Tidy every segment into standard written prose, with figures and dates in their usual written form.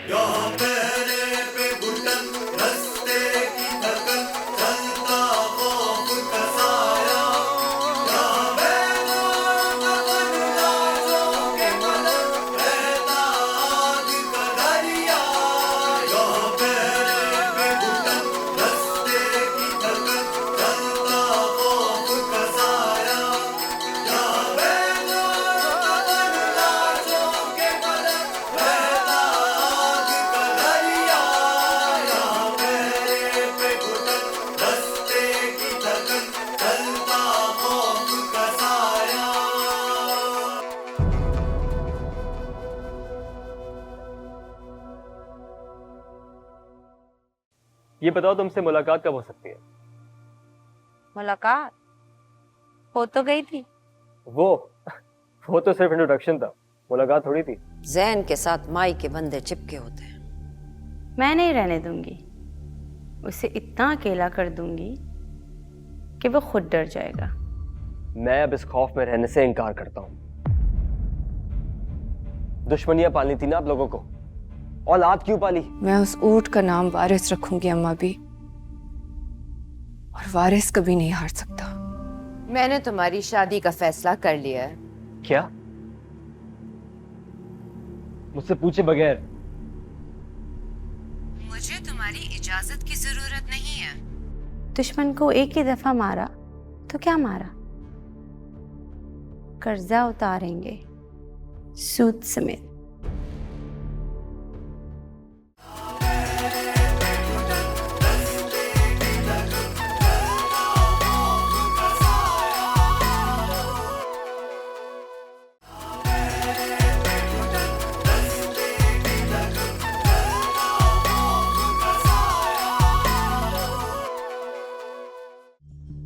यहाँ पैरे पे घुटन, रस्ते की थकन, चलता खौफ का साया। यहाँ बैलों का मन, लाशों के पलक, बहता आग का दरिया। यहाँ पैरे पे घुटन, रस्ते की थकन, चलता खौफ का साया। यहाँ बैलों का मन, लाशों के पलक, बहता आग का दरिया। यहाँ पैरे पे घुटन, रस्ते की थकन, चलता खौफ का साया। ये बताओ तुमसे मुलाकात कब हो सकती है? मुलाकात हो तो गई थी। वो वो तो सिर्फ इंट्रोडक्शन था, मुलाकात थोड़ी थी। जैन के साथ माई के बंदे चिपके होते हैं। मैं नहीं रहने दूंगी, उसे इतना अकेला कर दूंगी कि वो खुद डर जाएगा। मैं अब इस खौफ में रहने से इनकार करता हूँ। दुश्मनियां पालनी थी ना आप लोगों को, औलाद क्यों पाली? मैं उस ऊंट का नाम वारिस रखूंगी अम्मा भी, और वारिस कभी नहीं हार सकता। मैंने तुम्हारी शादी का फैसला कर लिया है। क्या? मुझसे पूछे बगैर? मुझे तुम्हारी इजाजत की जरूरत नहीं है। दुश्मन को एक ही दफा मारा तो क्या मारा, कर्जा उतारेंगे सूद समेत।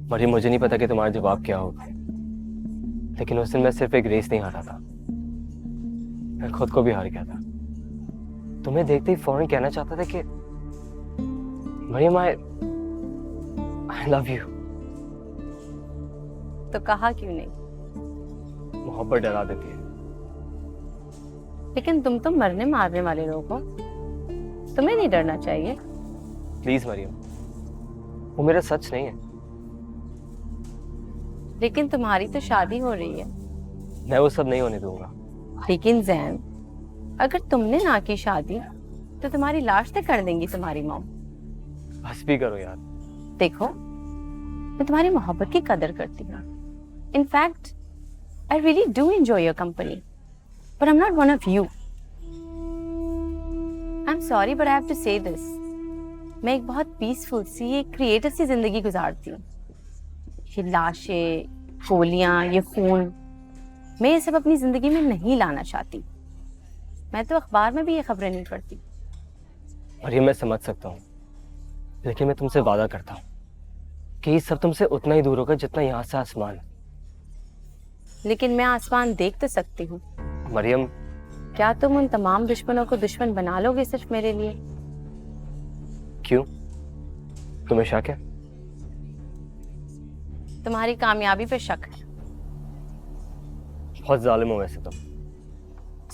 मरियम, मुझे नहीं पता कि तुम्हारा जवाब क्या होगा, लेकिन उस दिन मैं सिर्फ एक रेस नहीं हारा था, मैं खुद को भी हार गया था। तुम्हें देखते ही फौरन कहना चाहता था कि मरियम, आई लव यू। तो कहा क्यों नहीं? मोहब्बत डरा देती है। लेकिन तुम तो मरने मारने वाले लोग हो, तुम्हें नहीं डरना चाहिए। प्लीज मरियम, वो मेरा सच नहीं है। लेकिन तुम्हारी तो शादी हो रही है। मैं वो सब नहीं होने दूंगा। लेकिन जैन, अगर तुमने ना की शादी तो तुम्हारी लाश तक कर देंगी तुम्हारी मॉम। बस भी करो यार। देखो, मैं तुम्हारी मोहब्बत की कदर करती हूँ। In fact I really do enjoy your company, but I am not one of you. I am sorry but I have to say this. मैं एक बहुत पीसफुल सी, एक क्रिएटिव सी जिंदगी गुजारती हूँ। ये लाशें, गोलियां, ये खून, मैं ये सब अपनी जिंदगी में नहीं लाना चाहती। मैं तो अखबार में भी ये खबरें नहीं पढ़ती। और ये मैं समझ सकता हूँ, लेकिन मैं तुमसे वादा करता हूँ कि ये सब तुमसे उतना ही दूर होगा जितना यहाँ से आसमान। लेकिन मैं आसमान देख तो सकती हूँ। मरियम, क्या तुम उन तमाम दुश्मनों को दुश्मन बना लोगे सिर्फ मेरे लिए? क्यों? तुम्हें शक है? तुम्हारी कामयाबी पे शक है। बहुत जालिम हो वैसे तुम।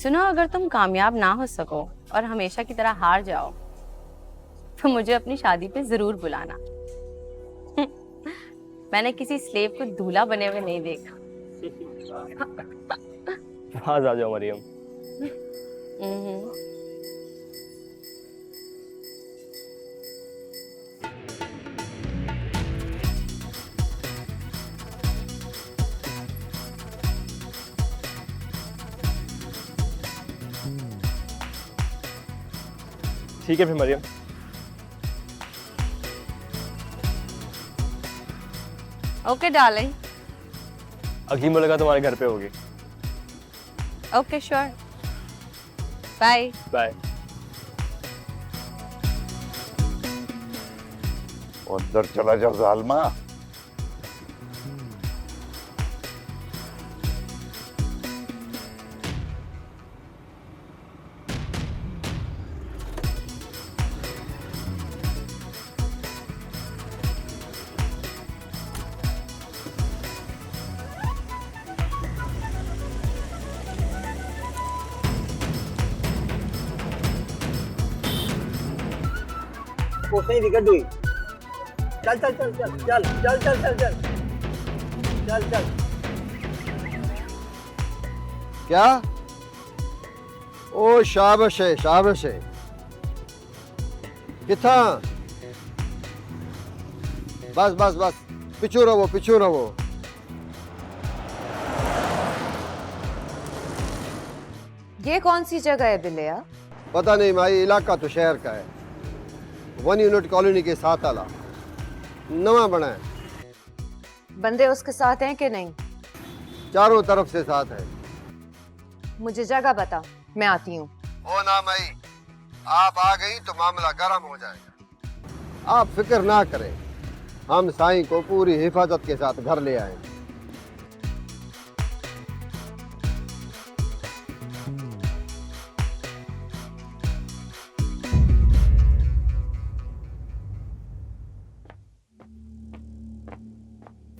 सुनो, अगर तुम कामयाब ना हो सको और हमेशा की तरह हार जाओ तो मुझे अपनी शादी पे जरूर बुलाना। मैंने किसी स्लेव को दूल्हा बने हुए नहीं देखा। पास आ जाओ मरियम। ठीक है फिर मरियम। Okay darling. अगली मुलाकात तुम्हारे घर पे होगी। Okay sure. Bye bye. अंदर चला जा जालमा। कोसे ही गड्डी चल चल चल चल चल चल चल चल चल चल चल क्या ओ शाबाश है किथा बस बस बस पिछू रहो ये कौन सी जगह है बिलिया? पता नहीं माई इलाका तो शहर का है 1 यूनिट कॉलोनी के साथ आला नवा बना है बंदे उसके साथ हैं कि नहीं? चारों तरफ से साथ है मुझे जगह बता, मैं आती हूँ। ओ ना माई आप आ गई तो मामला गर्म हो जाएगा आप फिक्र ना करें हम साईं को पूरी हिफाजत के साथ घर ले आए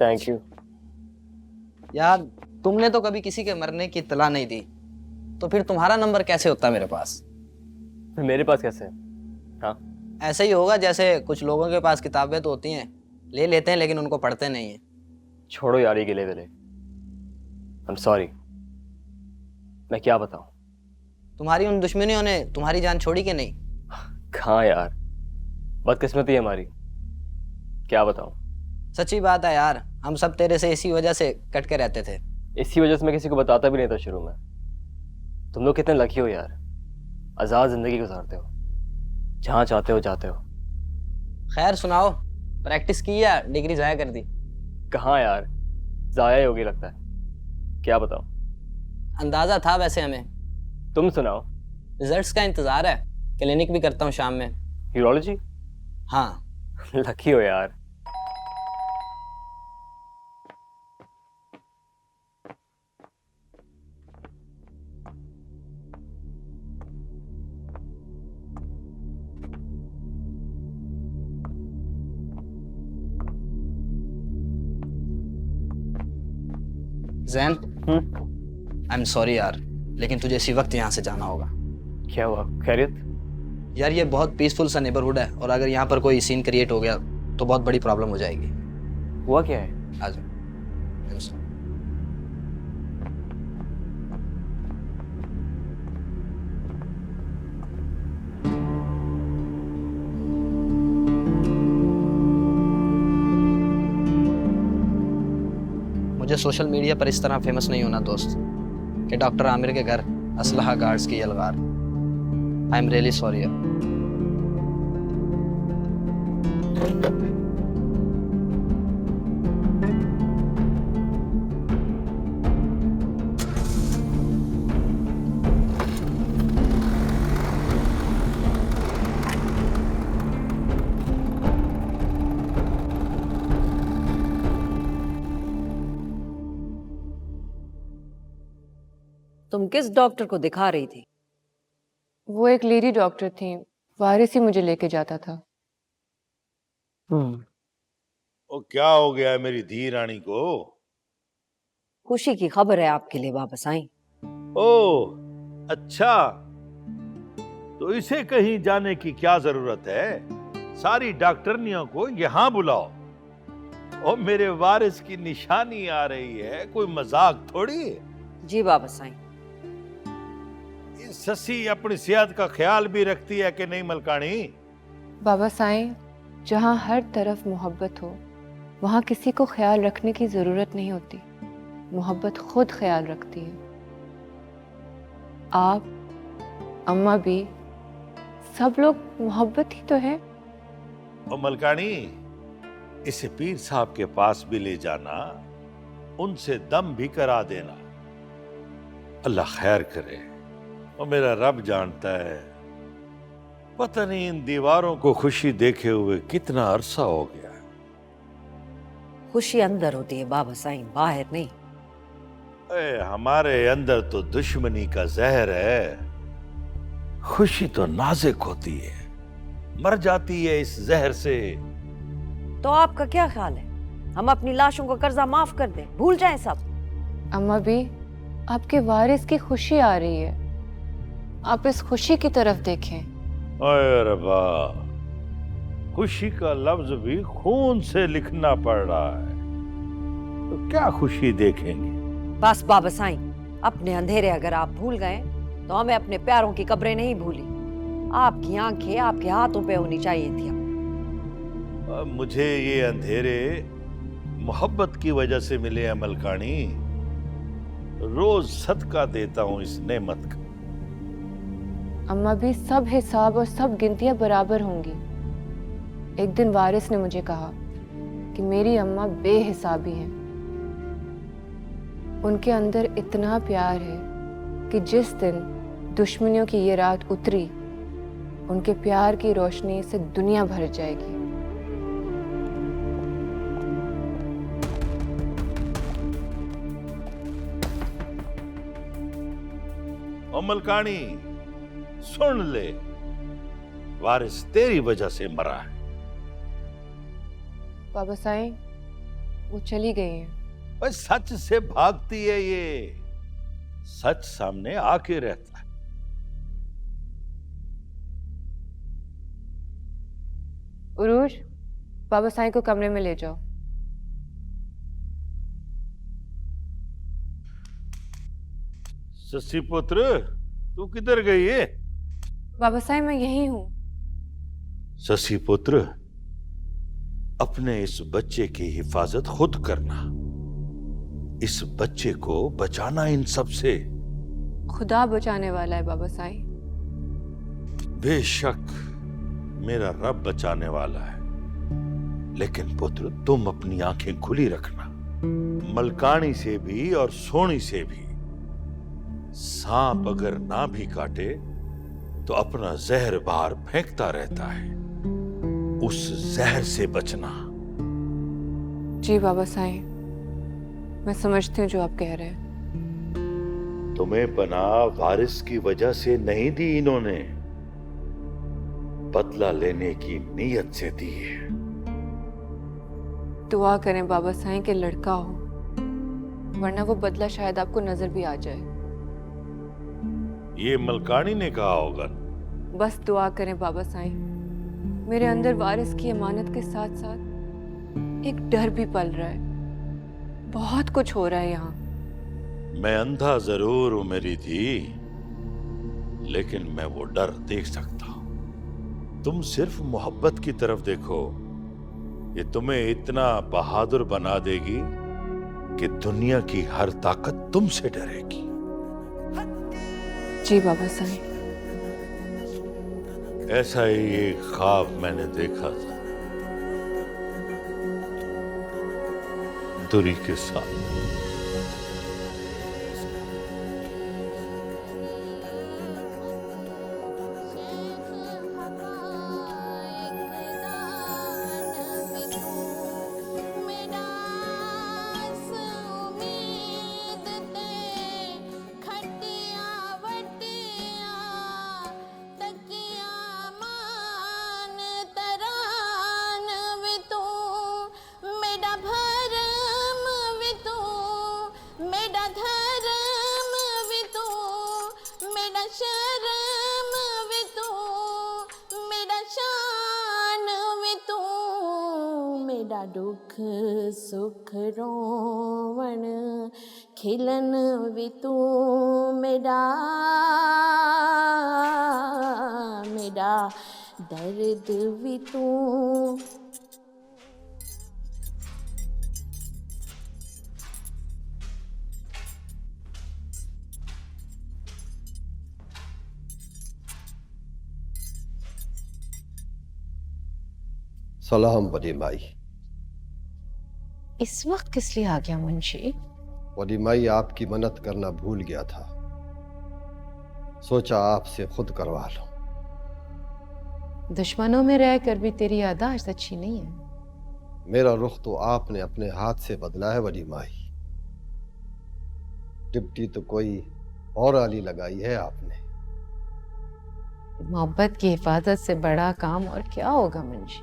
थैंक यू। यार तुमने तो कभी किसी के मरने की इत्तला नहीं दी, तो फिर तुम्हारा नंबर कैसे होता मेरे पास? मेरे पास कैसे? हाँ ऐसे ही होगा जैसे कुछ लोगों के पास किताबें तो होती हैं, ले लेते हैं लेकिन उनको पढ़ते नहीं हैं। छोड़ो यार ये गिले विले। आई एम सॉरी। मैं क्या बताऊं? तुम्हारी उन दुश्मनियों ने तुम्हारी जान छोड़ी कि नहीं? कहाँ यार, बदकिस्मती है हमारी। क्या बताऊं? सच्ची बात है यार, हम सब तेरे से इसी वजह से कट के रहते थे। इसी वजह से मैं किसी को बताता भी नहीं था शुरू में। तुम लोग कितने लकी हो यार, आज़ाद जिंदगी गुजारते हो, जहाँ चाहते हो जाते हो। खैर सुनाओ, प्रैक्टिस की या डिग्री जाया कर दी? कहाँ यार, ज़ाया ही होगी लगता है। क्या बताऊं? अंदाजा था वैसे हमें। तुम सुनाओ। रिजल्ट्स का इंतजार है, क्लिनिक भी करता हूँ शाम में। यूरोलॉजी? हाँ। लकी हो यार। जैन, आई एम सॉरी यार, लेकिन तुझे इसी वक्त यहाँ से जाना होगा। क्या हुआ, खैरियत? यार ये बहुत पीसफुल सा नेबरहुड है और अगर यहाँ पर कोई सीन क्रिएट हो गया तो बहुत बड़ी प्रॉब्लम हो जाएगी। हुआ क्या है? आ जाओ। मुझे सोशल मीडिया पर इस तरह फेमस नहीं होना दोस्त कि डॉक्टर आमिर के घर असलहा गार्ड्स की यलगार। I am really sorry. तुम किस डॉक्टर को दिखा रही थी? वो एक लेडी डॉक्टर थी, वारिस ही मुझे लेके जाता था। ओ क्या हो गया है मेरी धी रानी को? खुशी की खबर है आपके लिए वापस आई। ओ अच्छा, तो इसे कहीं जाने की क्या जरूरत है? सारी डॉक्टरनियों को यहाँ बुलाओ। ओ मेरे वारिस की निशानी आ रही है, कोई मजाक थोड़ी है। जी वापस आई। ससी अपनी सेहत का ख्याल भी रखती है कि नहीं मलकानी? बाबा साईं, जहाँ हर तरफ मोहब्बत हो वहाँ किसी को ख्याल रखने की जरूरत नहीं होती, मोहब्बत खुद ख्याल रखती है। आप, अम्मा भी, सब लोग मोहब्बत ही तो है। ओ मलकानी, इसे पीर साहब के पास भी ले जाना, उनसे दम भी करा देना। अल्लाह खैर करे। और मेरा रब जानता है, पता नहीं इन दीवारों को खुशी देखे हुए कितना अरसा हो गया। खुशी अंदर होती है बाबा साईं, बाहर नहीं। हमारे अंदर तो दुश्मनी का जहर है। खुशी तो नाजुक होती है, मर जाती है इस जहर से। तो आपका क्या ख्याल है, हम अपनी लाशों को कर्जा माफ कर दें, भूल जाएं सब? अम्मा भी, आपके वारिस की खुशी आ रही है, आप इस खुशी की तरफ देखें। ओए रब्बा, खुशी का लफ्ज भी खून से लिखना पड़ रहा है, तो क्या खुशी देखेंगे? बस बाबा साईं, अपने अंधेरे अगर आप भूल गए तो हमें अपने प्यारों की कब्रें नहीं भूली। आपकी आंखें आपके हाथों पे होनी चाहिए थी। मुझे ये अंधेरे मोहब्बत की वजह से मिले हैं मलकानी। रोज सदका देता हूं इस नेमत का। अम्मा भी सब हिसाब और सब गिनतियां बराबर होंगी। एक दिन वारिस ने मुझे कहा कि मेरी अम्मा बेहिसाबी हैं। उनके अंदर इतना प्यार है कि जिस दिन दुश्मनियों की ये रात उतरी, उनके प्यार की रोशनी से दुनिया भर जाएगी। ओ मलकानी, सुन ले, वारिस तेरी वजह से मरा है। बाबा साईं, वो चली गई हैं। बस सच से भागती है ये, सच सामने आके रहता है। उरूज, बाबा साईं को कमरे में ले जाओ। ससी पुत्र, तू किधर गई है? बाबा साईं, मैं यही हूं। ससी पुत्र, अपने इस बच्चे की हिफाजत खुद करना। इस बच्चे को बचाना इन सब से। खुदा बचाने वाला है बाबा साईं। बेशक मेरा रब बचाने वाला है, लेकिन पुत्र तुम अपनी आंखें खुली रखना। मलकानी से भी और सोनी से भी सांप अगर ना भी काटे तो अपना जहर बाहर फेंकता रहता है, उस जहर से बचना। जी बाबा साईं, मैं समझती हूँ जो आप कह रहे हैं। तुम्हें पनाह वारिस की वजह से नहीं दी इन्होंने, बदला लेने की नीयत से दी है। दुआ करें बाबा साईं के लड़का हो, वरना वो बदला शायद आपको नजर भी आ जाए। ये मलकानी ने कहा होगा। बस दुआ करें बाबा साईं, मेरे अंदर वारिस की अमानत के साथ साथ एक डर भी पल रहा है। बहुत कुछ हो रहा है यहाँ। मैं अंधा जरूर हूं मेरी धी, लेकिन मैं वो डर देख सकता हूं। तुम सिर्फ मोहब्बत की तरफ देखो, ये तुम्हें इतना बहादुर बना देगी कि दुनिया की हर ताकत तुमसे डरेगी। जी बाबा साईं। ऐसा ही एक ख्वाब मैंने देखा था दुरी के साथ। दुख सुख रोवण खिलन भी तू मेरा मेरा दर्द भी तू। सलाम बड़ी माई। इस वक्त किस लिए आ गया मुंशी? बड़ी माई, आपकी मन्नत करना भूल गया था, सोचा आपसे खुद करवा लो। दुश्मनों में रहकर भी तेरी यादाश्त अच्छी नहीं है। मेरा रुख तो आपने अपने हाथ से बदला है बड़ी माई। डिप्टी तो कोई और आली लगाई है आपने। मोहब्बत की हिफाजत से बड़ा काम और क्या होगा मुंशी?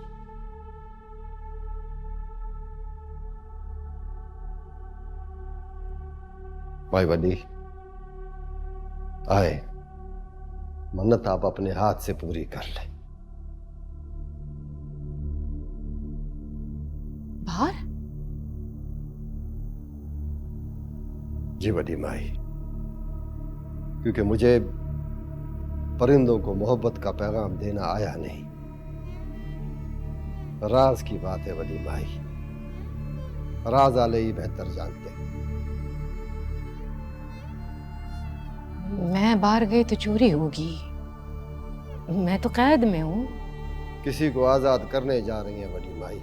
भाई वली आए, मन्नत आप अपने हाथ से पूरी कर ले। जी बड़ी माई, क्योंकि मुझे परिंदों को मोहब्बत का पैगाम देना आया नहीं। राज की बात है बड़ी माई, राज आले ही बेहतर जानते हैं। मैं बाहर गई तो चोरी होगी, मैं तो कैद में हूँ। किसी को आजाद करने जा रही हैं बड़ी माई।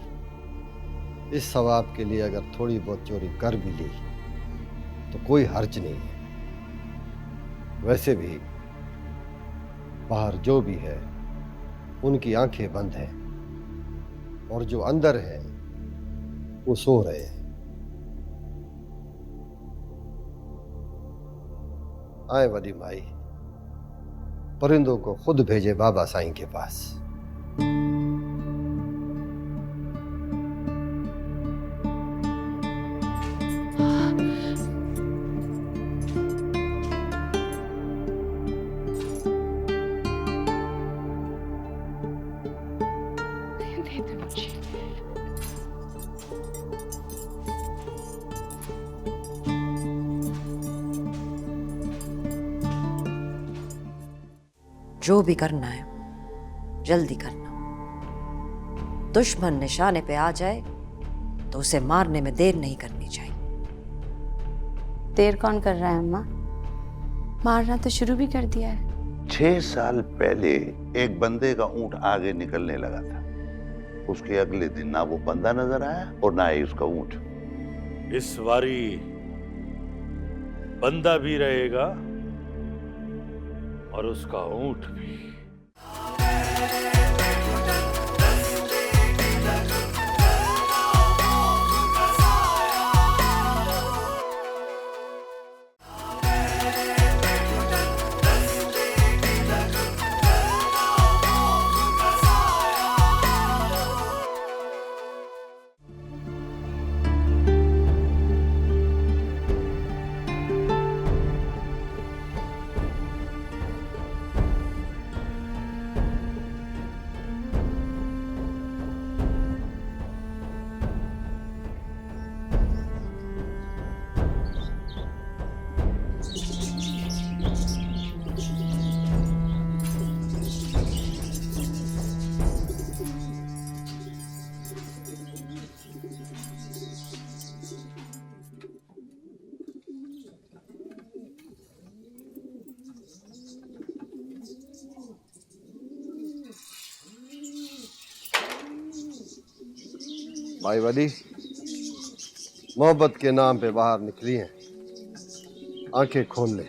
इस सवाब के लिए अगर थोड़ी बहुत चोरी कर भी ली तो कोई हर्ज नहीं है। वैसे भी बाहर जो भी है उनकी आंखें बंद हैं और जो अंदर है वो सो रहे हैं। आए बड़ी माई, परिंदों को खुद भेजे बाबा साईं के पास। जो भी करना है जल्दी करना। दुश्मन निशाने पे आ जाए तो उसे मारने में देर नहीं करनी चाहिए। देर कौन कर रहा है अम्मा? मारना तो शुरू भी कर दिया है। 6 साल पहले एक बंदे का ऊंट आगे निकलने लगा था। उसके अगले दिन ना वो बंदा नजर आया और ना ही उसका ऊंट। इस बारी बंदा भी रहेगा और उसका ऊंट भी। भाई वाली मोहब्बत के नाम पे बाहर निकली हैं, आंखें खोल ले।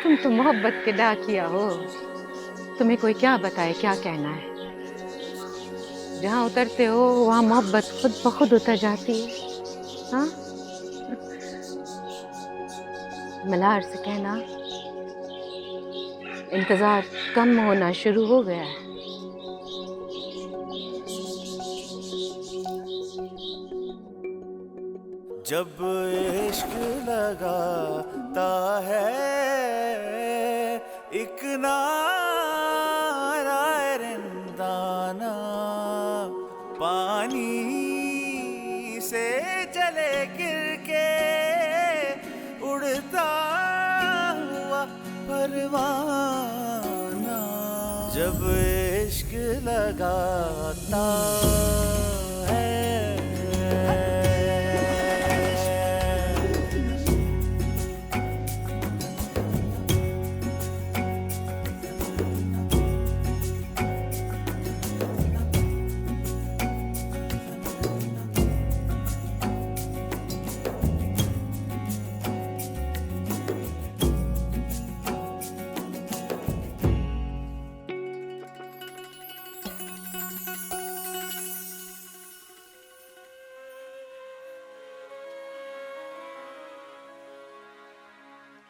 तुम तो मोहब्बत के डाकिया हो, तुम्हें कोई क्या बताए क्या कहना है। जहाँ उतरते हो वहाँ मोहब्बत खुद ब खुद उतर जाती है। हाँ, मल्हार से कहना इंतजार कम होना शुरू हो गया है। जब इश्क लगाता है एक नारा रिंदाना, पानी से चले गिर के उड़ता हुआ परवाना। जब इश्क लगाता है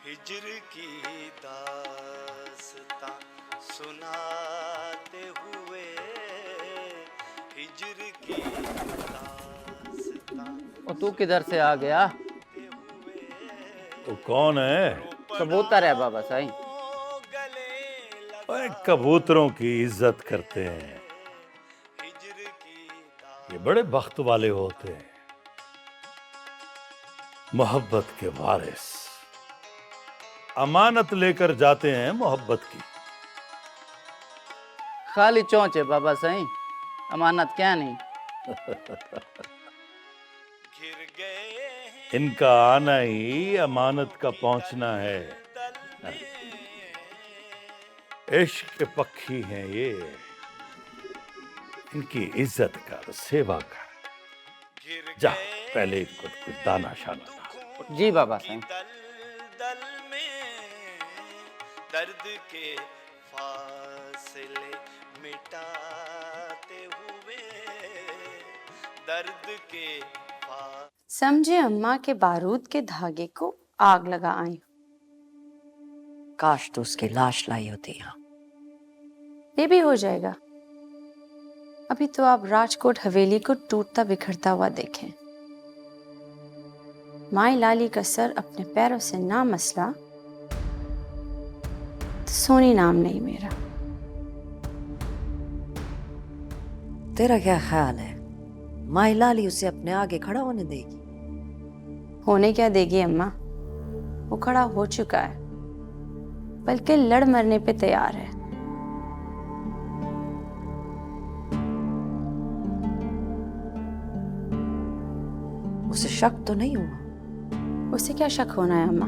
हिज्र की दास्तां सुनाते हुए, हिज्र की दास्तां। और तू किधर से आ गया? तो कौन है? कबूतर है बाबा साईं। ओए, कबूतरों की इज्जत करते हैं, ये बड़े बख्त वाले होते हैं। मोहब्बत के वारिस अमानत लेकर जाते हैं मोहब्बत की। खाली चौंचे बाबा साईं, अमानत क्या नहीं। इनका आना ही अमानत का पहुंचना है। इश्क के पक्षी हैं ये, इनकी इज्जत कर, सेवा कर। जा पहले इनको कुछ दाना शाना डाल। जी बाबा साईं। दल में दर्द के फासले मिटाते हुए दर्द के समझे अम्मा के बारूद के धागे को आग लगा आई। काश तो उसकी लाश लाई होती यहाँ। ये भी हो जाएगा। अभी तो आप राजकोट हवेली को टूटता बिखरता हुआ देखें। माई लाली का सर अपने पैरों से ना मसला तो सोनी नाम नहीं मेरा। तेरा क्या ख्याल है, माई लाली उसे अपने आगे खड़ा होने देगी? होने क्या देगी अम्मा, वो खड़ा हो चुका है, बल्कि लड़ मरने पे तैयार है। उसे शक तो नहीं हुआ? उसे क्या शक होना है अम्मा,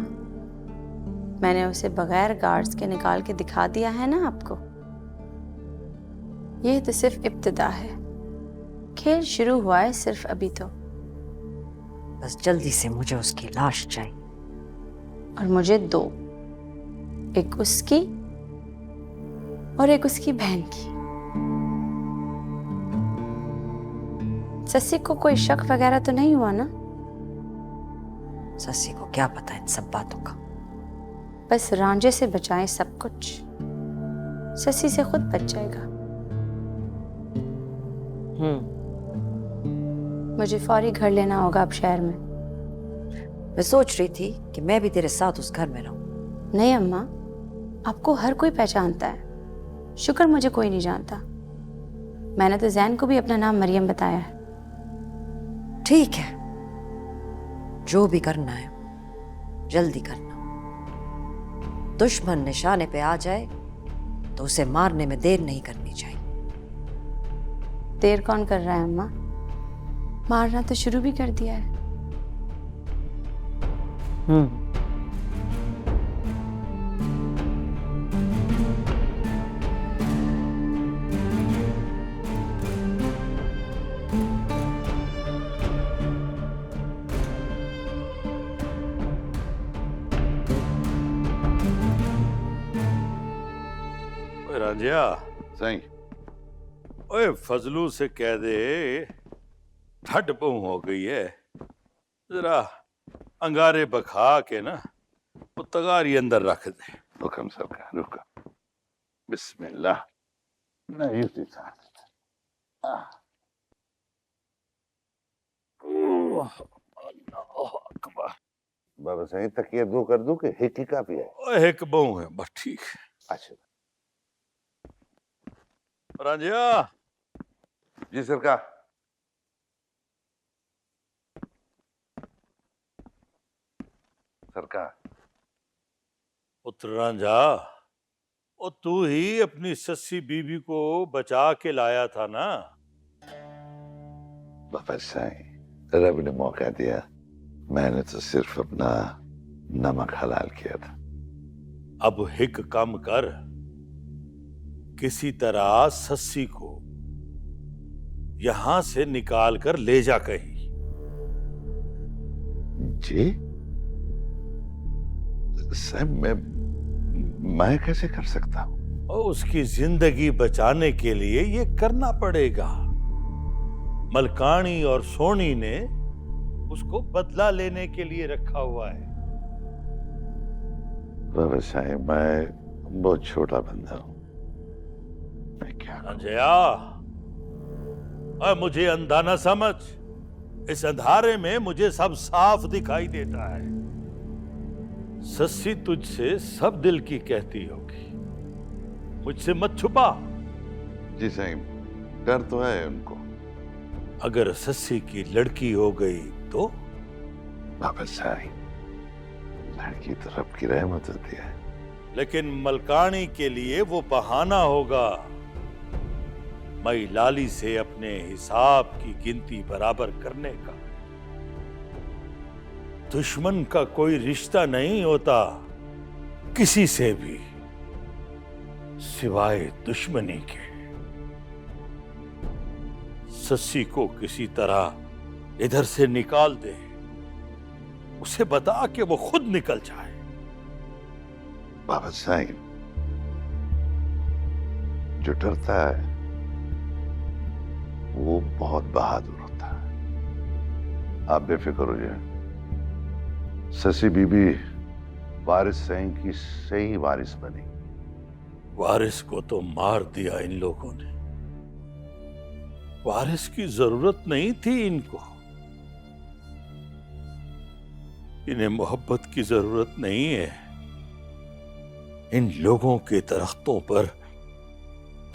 मैंने उसे बगैर गार्ड्स के निकाल के दिखा दिया है ना आपको। ये तो सिर्फ इब्तिदा है, खेल शुरू हुआ है सिर्फ अभी तो। बस जल्दी से मुझे उसकी लाश चाहिए। और मुझे दो, एक उसकी और एक उसकी बहन की। ससी को कोई शक वगैरह तो नहीं हुआ ना? ससी को क्या पता इन सब बातों का। बस रांझे से बचाएं सब कुछ, ससी से खुद बच जाएगा। मुझे फौरी घर लेना होगा अब शहर में। मैं सोच रही थी कि मैं भी तेरे साथ उस घर में रहूं। नहीं अम्मा, आपको हर कोई पहचानता है, शुक्र मुझे कोई नहीं जानता। मैंने तो जैन को भी अपना नाम मरियम बताया है। ठीक है, जो भी करना है जल्दी करना। दुश्मन निशाने पे आ जाए तो उसे मारने में देर नहीं करनी चाहिए। देर कौन कर रहा है अम्मा, मारना तो शुरू भी कर दिया है। रांझिया सही। ओए फजलू से कह दे ठंड बहु हो गई है, जरा अंगारे बखा के ना वो तगारी अंदर रख दे। हुक्म सरकार, रुको। बिस्मिल्लाह। नहीं उसी बाबा सही तकिया दो कर दूं कि हिक ही काफी है? ओए एक बहु है बस, ठीक है। अच्छा रांझिया। जी सरकार। सरकार। पुत्र रांझा, ओ तू ही अपनी सस्सी बीबी को बचा के लाया था ना? बाबा साईं, रब ने मौका दिया, मैंने तो सिर्फ अपना नमक हलाल किया था। अब हिक कम कर, किसी तरह सस्सी को यहां से निकाल कर ले जा कहीं। जी साहब, मैं कैसे कर सकता हूं? और उसकी जिंदगी बचाने के लिए ये करना पड़ेगा। मलकानी और सोनी ने उसको बदला लेने के लिए रखा हुआ है। बाबा साहब, मैं बहुत छोटा बंदा हूं, मैं क्या अंजया, और मुझे अंधा न समझ। इस अंधारे में मुझे सब साफ दिखाई देता है। सस्सी तुझसे सब दिल की कहती होगी, मुझसे मत छुपा। जी साईं, डर तो है उनको। अगर सस्सी की लड़की हो गई तो? बाबा साईं, लड़की तो रब की रहमत होती है। लेकिन मलकानी के लिए वो बहाना होगा। मई लाली से अपने हिसाब की गिनती बराबर करने का। दुश्मन का कोई रिश्ता नहीं होता किसी से भी सिवाय दुश्मनी के। सस्सी को किसी तरह इधर से निकाल दे, उसे बता कि वो खुद निकल जाए। बाबा साईं, जो डरता है वो बहुत बहादुर होता है। आप बेफिक्र हो जाए। ससी बीबी वारिस सिंह की सही वारिस बनी। वारिस को तो मार दिया इन लोगों ने। वारिस की जरूरत नहीं थी इनको। इन्हें मोहब्बत की जरूरत नहीं है। इन लोगों के दरख्तों पर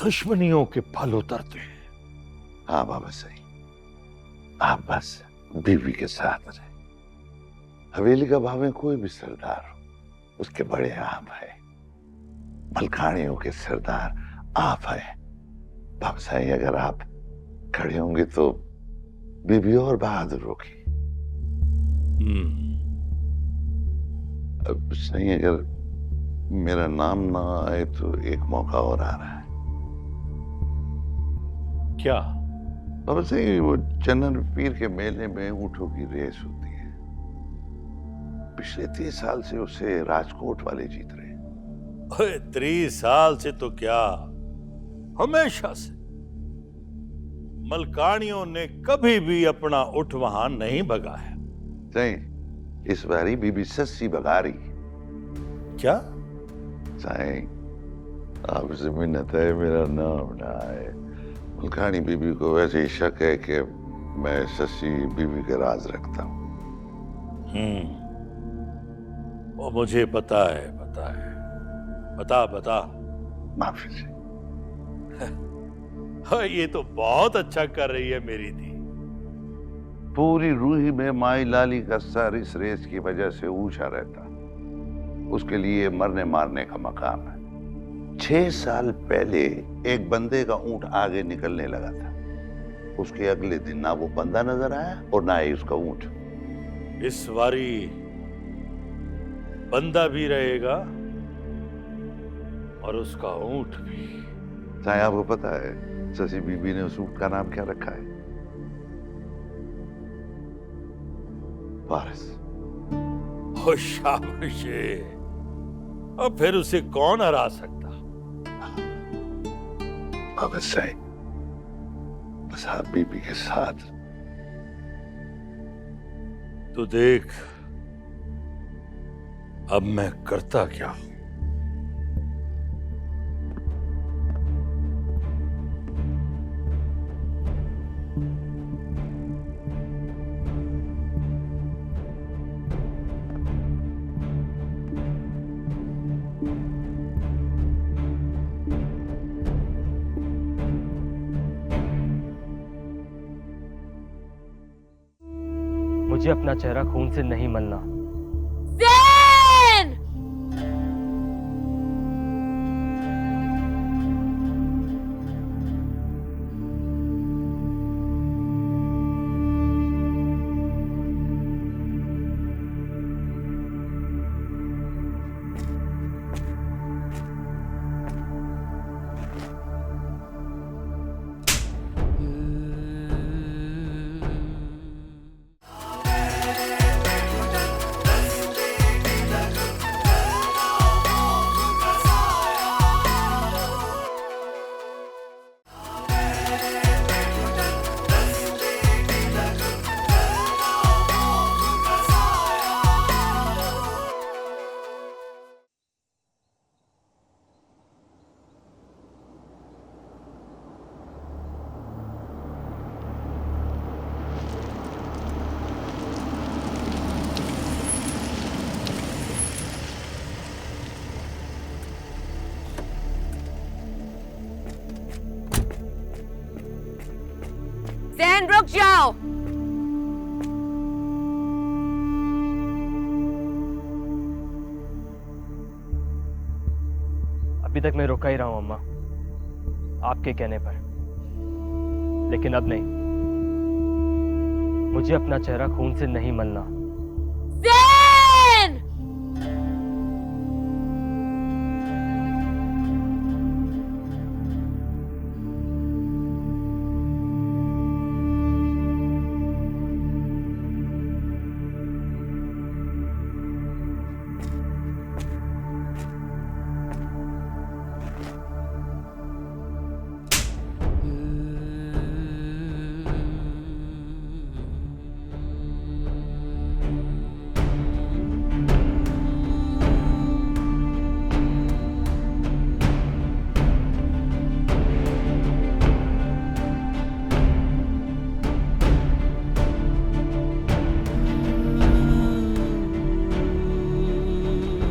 दुश्मनियों के फल उतरते हैं। हाँ बाबा सही, आप बस बीवी के साथ रहे। हवेली का भावे कोई भी सरदार हो, उसके बड़े आप है। मलकानियों के सरदार आप है। बाबा साईं, अगर आप खड़े होंगे तो बीबी और बहादुर होगी। अब सही, अगर मेरा नाम ना आए तो एक मौका और आ रहा है। क्या? बाबा सही, वो चन्नन पीर के मेले में ऊँटों की रेस होती है। पिछले 30 साल से उसे राजकोट वाले जीत रहे। 30 साल से तो क्या, हमेशा से। मलकानियों ने कभी भी अपना ऊँट वहां नहीं भगाया। सही, इस बारी बीबी सस्सी भगा रही। क्या? साईं, आपसे मिन्नत है, मेरा नाम ना आए। मलकानी बीबी को वैसे ही शक है कि मैं सस्सी बीबी का राज रखता हूँ। वो मुझे पता है, पता है। बता। माफी से। हाँ, ये तो बहुत अच्छा कर रही है मेरी दी। पूरी रूही में माई लाली का सर इस रेस की वजह से ऊंचा रहता। उसके लिए मरने मारने का मकाम है। 6 साल पहले एक बंदे का ऊंट आगे निकलने लगा था। उसके अगले दिन ना वो बंदा नजर आया और ना ही उसका ऊंट। इस बारी बंदा भी रहेगा और उसका ऊंट भी। साईं, आपको पता है ससी बीबी ने उस ऊंट का नाम क्या रखा है? वारिस। ओ शाबाश। अब फिर उसे कौन हरा सकता? बाबा साईं, बस आप बीबी के साथ। तो देख अब मैं करता क्या। मुझे अपना चेहरा खून से नहीं मलना। ज़ैन! जैन रुक जाओ। अभी तक मैं रुका ही रहा हूं अम्मा, आपके कहने पर, लेकिन अब नहीं। मुझे अपना चेहरा खून से नहीं मलना। जैन!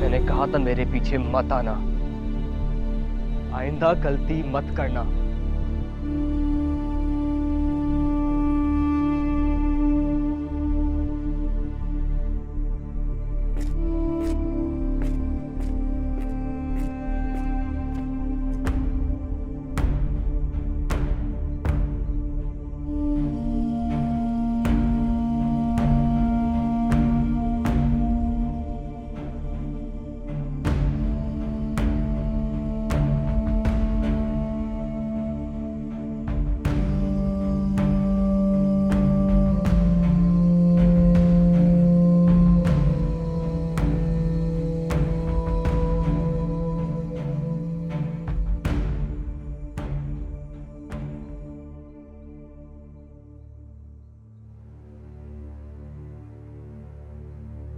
मैंने कहा था मेरे पीछे मत आना, आइंदा गलती मत करना।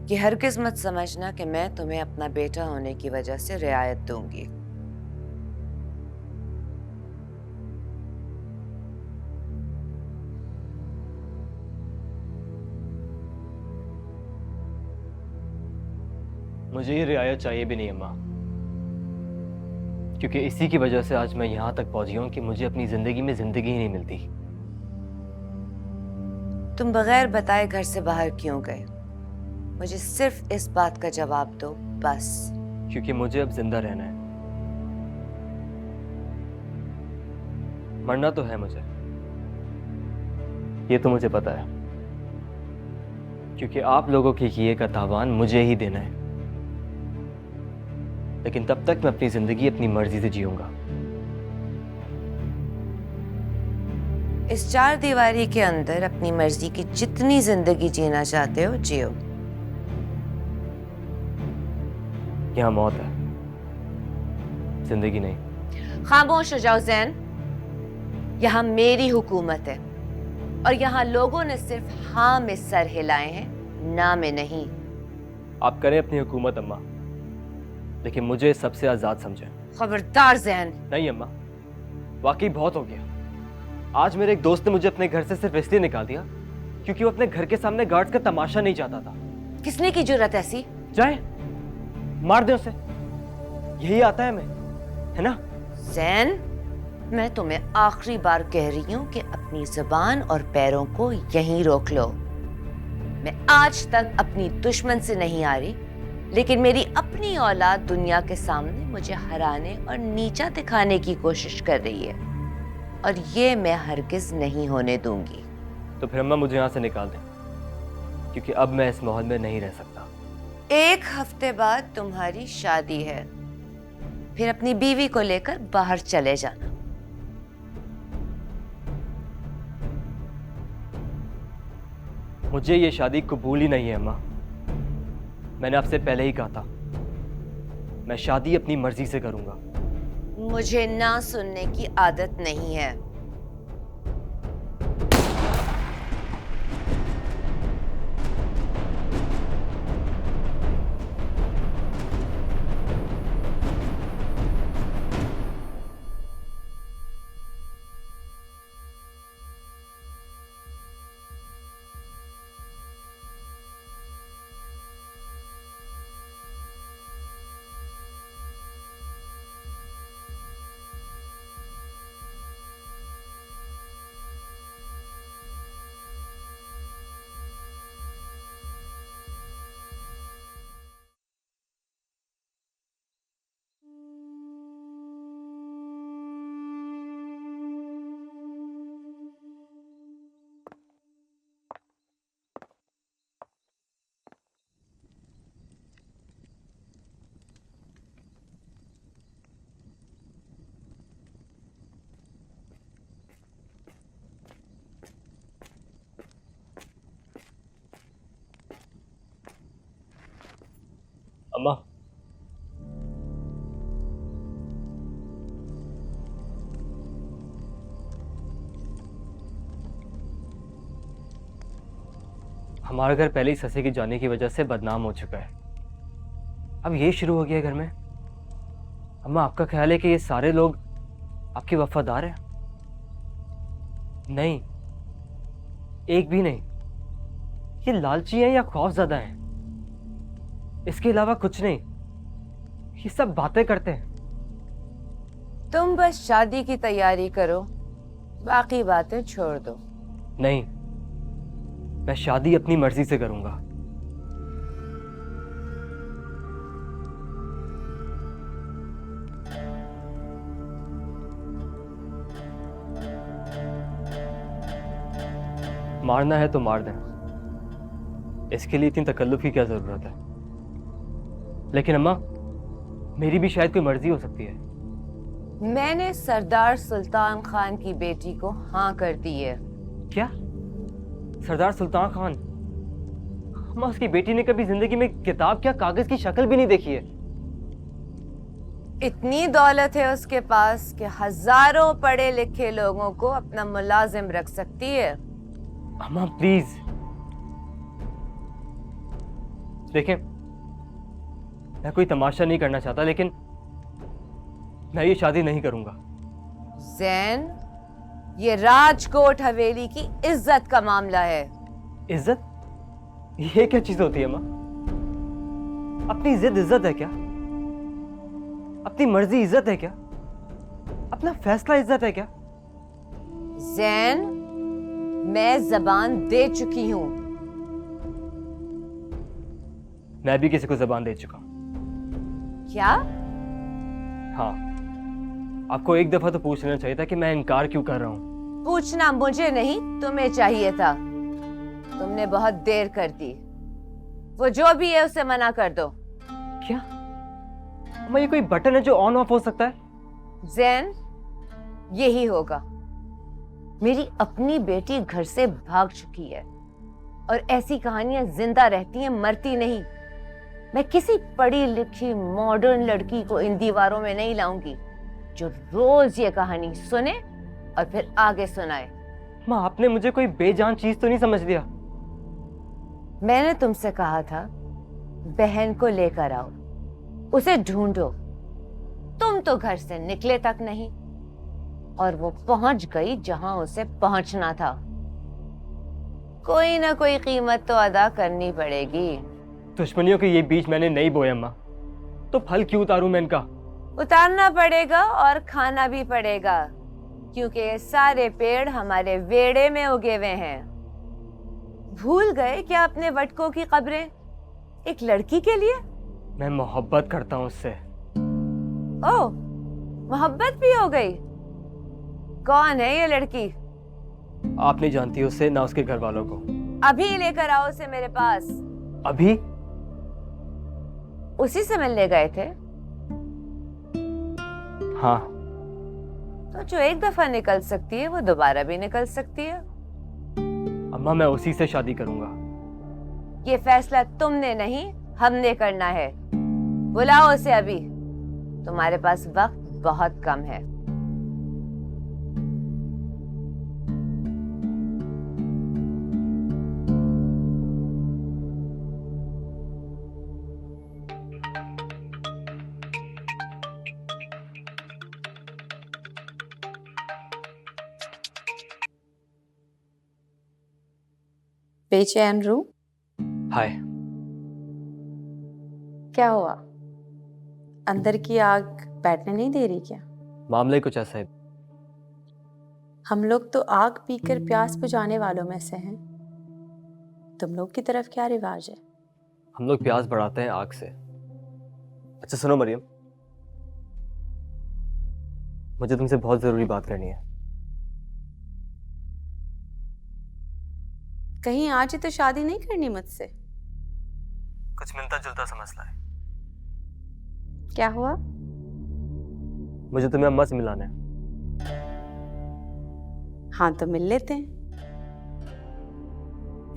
कि हरगिज मत समझना कि मैं तुम्हें अपना बेटा होने की वजह से रियायत दूंगी। मुझे ये रियायत चाहिए भी नहीं अम्मा, क्योंकि इसी की वजह से आज मैं यहां तक पहुंची हूं कि मुझे अपनी जिंदगी में जिंदगी ही नहीं मिलती। तुम बगैर बताए घर से बाहर क्यों गए? मुझे सिर्फ इस बात का जवाब दो, बस। क्योंकि मुझे अब जिंदा रहना है। मरना तो है मुझे, ये तो मुझे पता है, क्योंकि आप लोगों के किए का तावान मुझे ही देना है। लेकिन तब तक मैं अपनी जिंदगी अपनी मर्जी से जीऊंगा। इस चार दीवारी के अंदर अपनी मर्जी की जितनी जिंदगी जीना चाहते हो जियो। यहां मौत है, जिंदगी नहीं। खामोश हो जाओ जैन। यहाँ मेरी हुकूमत है और यहाँ लोगों ने सिर्फ हाँ में सर हिलाए हैं, ना में नहीं। आप करें अपनी हुकूमत अम्मा, लेकिन मुझे सबसे आजाद समझें। खबरदार जैन। नहीं अम्मा, वाकई बहुत हो गया। आज मेरे एक दोस्त ने मुझे अपने घर से सिर्फ इसलिए निकाल दिया क्योंकि वो अपने घर के सामने गार्ड्स का तमाशा नहीं चाहता था। किसने की जुर्रत ऐसी? जाए मार दे उसे, यही आता है मैं, है ना? जैन, मैं तुम्हें आखिरी बार कह रही हूँ कि अपनी जुबान और पैरों को यहीं रोक लो। मैं आज तक अपनी दुश्मन से नहीं आ रही, लेकिन मेरी अपनी औलाद दुनिया के सामने मुझे हराने और नीचा दिखाने की कोशिश कर रही है, और ये मैं हरगिज नहीं होने दूंगी। तो फिर अम्मा मुझे यहाँ से निकाल दें, क्योंकि अब मैं इस माहौल में नहीं रह सकता। 1 हफ्ते बाद तुम्हारी शादी है, फिर अपनी बीवी को लेकर बाहर चले जाना। मुझे ये शादी कबूल ही नहीं है अम्मा। मैंने आपसे पहले ही कहा था, मैं शादी अपनी मर्जी से करूंगा। मुझे ना सुनने की आदत नहीं है। अम्मा, हमारा घर पहले ही ससे की जाने की वजह से बदनाम हो चुका है। अब ये शुरू हो गया है घर में। अम्मा, आपका ख्याल है कि ये सारे लोग आपके वफादार हैं? नहीं, एक भी नहीं। ये लालची हैं या खौफज़दा हैं, इसके अलावा कुछ नहीं। ये सब बातें करते हैं। तुम बस शादी की तैयारी करो, बाकी बातें छोड़ दो। नहीं, मैं शादी अपनी मर्जी से करूंगा। मारना है तो मार दें, इसके लिए इतनी तकल्लुफ की क्या जरूरत है? लेकिन अम्मा, मेरी भी शायद कोई मर्जी हो सकती है। मैंने सरदार सुल्तान खान की बेटी को हाँ कर दी है। क्या? सरदार सुल्तान खान? अम्मा, उसकी बेटी ने कभी जिंदगी में किताब क्या कागज की शक्ल भी नहीं देखी है। इतनी दौलत है उसके पास कि हजारों पढ़े लिखे लोगों को अपना मुलाजिम रख सकती है। अम्मा प्लीज देखें, मैं कोई तमाशा नहीं करना चाहता, लेकिन मैं ये शादी नहीं करूंगा। जैन, ये राजकोट हवेली की इज्जत का मामला है। इज्जत? ये क्या चीज होती है अम्मा? अपनी जिद इज्जत है क्या? अपनी मर्जी इज्जत है क्या? अपना फैसला इज्जत है क्या? जैन, मैं जबान दे चुकी हूं। मैं भी किसी को जबान दे चुका हूं। क्या? हाँ, आपको एक दफा तो पूछ लेना चाहिए था कि मैं इनकार क्यों कर रहा हूं। पूछना मुझे नहीं, तुम्हें चाहिए था। तुमने बहुत देर कर दी। वो जो भी है उसे मना कर दो। क्या अम्मा, ये कोई बटन है जो ऑन ऑफ हो सकता है? जैन, यही होगा। मेरी अपनी बेटी घर से भाग चुकी है और ऐसी कहानियां जिंदा रहती हैं, मरती नहीं। मैं किसी पढ़ी लिखी मॉडर्न लड़की को इन दीवारों में नहीं लाऊंगी जो रोज ये कहानी सुने और फिर आगे सुनाए। माँ, आपने मुझे कोई बेजान चीज तो नहीं समझ लिया? मैंने तुमसे कहा था बहन को लेकर आओ, उसे ढूंढो। तुम तो घर से निकले तक नहीं और वो पहुंच गई जहां उसे पहुंचना था। कोई ना कोई कीमत तो अदा करनी पड़ेगी। दुश्मनियों के ये बीज मैंने नहीं बोए अम्मा, तो फल क्यों उतारूं मैं इनका? उतारना पड़ेगा और खाना भी पड़ेगा, क्योंकि ये सारे पेड़ हमारे वेड़े में उगे हुए हैं। भूल गए क्या अपने वटकों की कब्रें एक लड़की के लिए? मैं मोहब्बत करता हूँ उससे। ओह, मोहब्बत भी हो गई? कौन है ये लड़की? आप नहीं जानती उसे, ना उसके घर वालों को। अभी लेकर आओ उसे मेरे पास। अभी? उसी से मिलने गए थे? हाँ। तो जो एक दफा निकल सकती है वो दोबारा भी निकल सकती है। अम्मा, मैं उसी से शादी करूंगा। ये फैसला तुमने नहीं, हमने करना है। बुलाओ उसे अभी, तुम्हारे पास वक्त बहुत कम है। बेचैन रू, हाय। क्या हुआ? अंदर की आग बैठने नहीं दे रही क्या? मामला ही कुछ ऐसा है। हम लोग तो आग पीकर प्यास बुझाने वालों में से हैं। तुम लोग की तरफ क्या रिवाज है? हम लोग प्यास बढ़ाते हैं आग से। अच्छा सुनो मरियम, मुझे तुमसे बहुत जरूरी बात करनी है। कहीं आज ही तो शादी नहीं करनी मुझसे? कुछ मिलता जुलता सा मसला है। क्या हुआ? मुझे तुम्हें अम्मा से मिलाना है। हाँ तो मिल लेते हैं।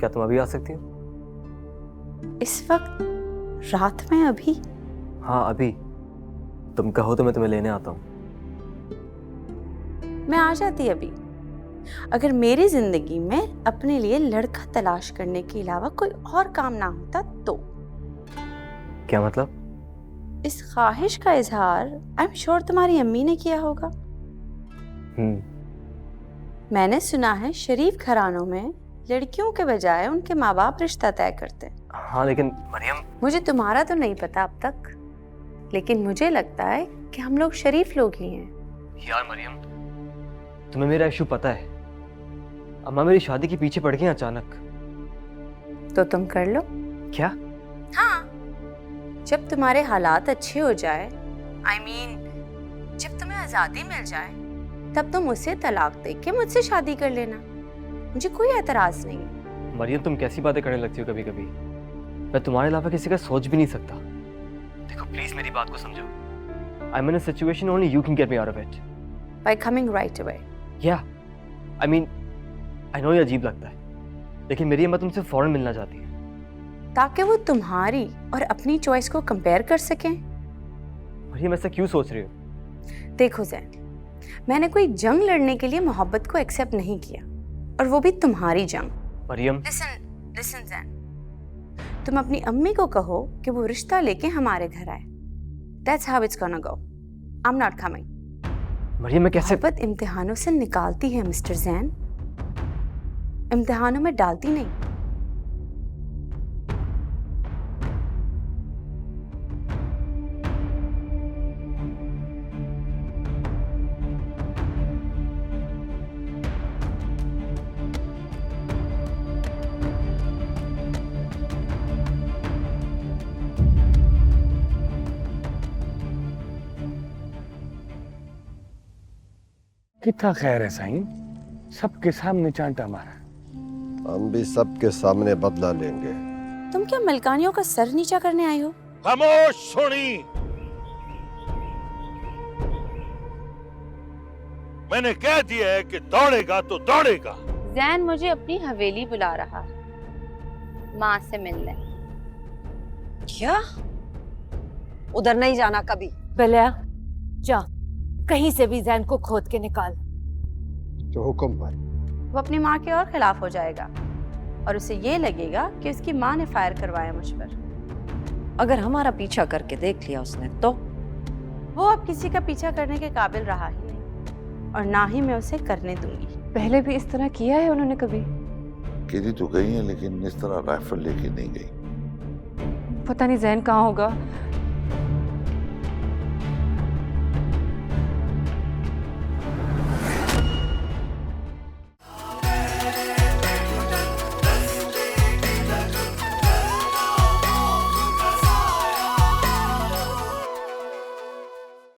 क्या तुम अभी आ सकती हो? इस वक्त रात में? अभी हाँ अभी, तुम कहो तो मैं तुम्हें लेने आता हूँ। मैं आ जाती अभी, अगर मेरी जिंदगी में अपने लिए लड़का तलाश करने के अलावा कोई और काम ना होता तो। क्या मतलब? इस ख्वाहिश का इजहार आई एम श्योर तुम्हारी अम्मी ने किया होगा। मैंने सुना है शरीफ घरानों में लड़कियों के बजाय उनके माँ बाप रिश्ता तय करते हैं। हाँ लेकिन मरियम, मुझे तुम्हारा तो नहीं पता अब तक, लेकिन मुझे लगता है कि हम लोग शरीफ लोग ही हैं। यार मरियम, तुम्हें मेरा इशू पता है। अम्मा मेरी शादी के पीछे पड़ गई अचानक। तो तुम कर लो। क्या? हाँ, जब तुम्हारे हालात अच्छे हो जाए, I mean, जब तुम्हें आजादी मिल जाए, तब तुम उसे तलाक दे के मुझसे शादी कर लेना, मुझे कोई एतराज नहीं है। मरियम, तुम कैसी बातें करने लगती हो कभी कभी। मैं तुम्हारे अलावा किसी का सोच भी नहीं सकता। देखो प्लीज मेरी बात को समझो। I'm in a situation only you can get me out of it. By coming right away. Yeah, I mean, I know ये अजीब लगता है, लेकिन मेरी अम्मा तुमसे फौरन मिलना चाहती है ताकि वो तुम्हारी और अपनी चॉइस को कंपेयर कर सकें। मरियम, ऐसा क्यों सोच रही हो? देखो जैन, मैंने कोई जंग लड़ने के लिए मोहब्बत को एक्सेप्ट नहीं किया, और वो भी तुम्हारी जंग। मरियम, लिसन जैन, तुम अपनी अम्मी को कहो कि वो रिश्ता लेके हमारे घर आए। That's how it's gonna go. I'm not coming. Maryam, मैं कैसे? मोहब्बत इम्तिहानों से निकालती है मिस्टर जैन, इम्तिहानों में डालती नहीं। कितना खैर है साईं, सबके सामने चांटा मारा। हम भी सबके सामने बदला लेंगे। तुम क्या मलकानियों का सर नीचा करने आए हो? खामोश सोनी, मैंने कह दिया है कि दौड़ेगा तो दौड़ेगा। जैन मुझे अपनी हवेली बुला रहा है, माँ से मिलने। क्या? उधर नहीं जाना कभी। बलिया, जा कहीं से भी जैन को खोद के निकाल। जो हुक्म पर। वो अपनी माँ के और खिलाफ हो जाएगा, और उसे ये लगेगा कि उसकी माँ ने फायर करवाया मुझ पर। अगर हमारा पीछा करके देख लिया उसने तो? वो अब किसी का पीछा करने के काबिल रहा ही नहीं, और ना ही मैं उसे करने दूंगी। पहले भी इस तरह किया है उन्होंने कभी? गिरी तो गई है, लेकिन इस तरह राइफल लेके नहीं गई। पता नहीं जैन कहाँ होगा।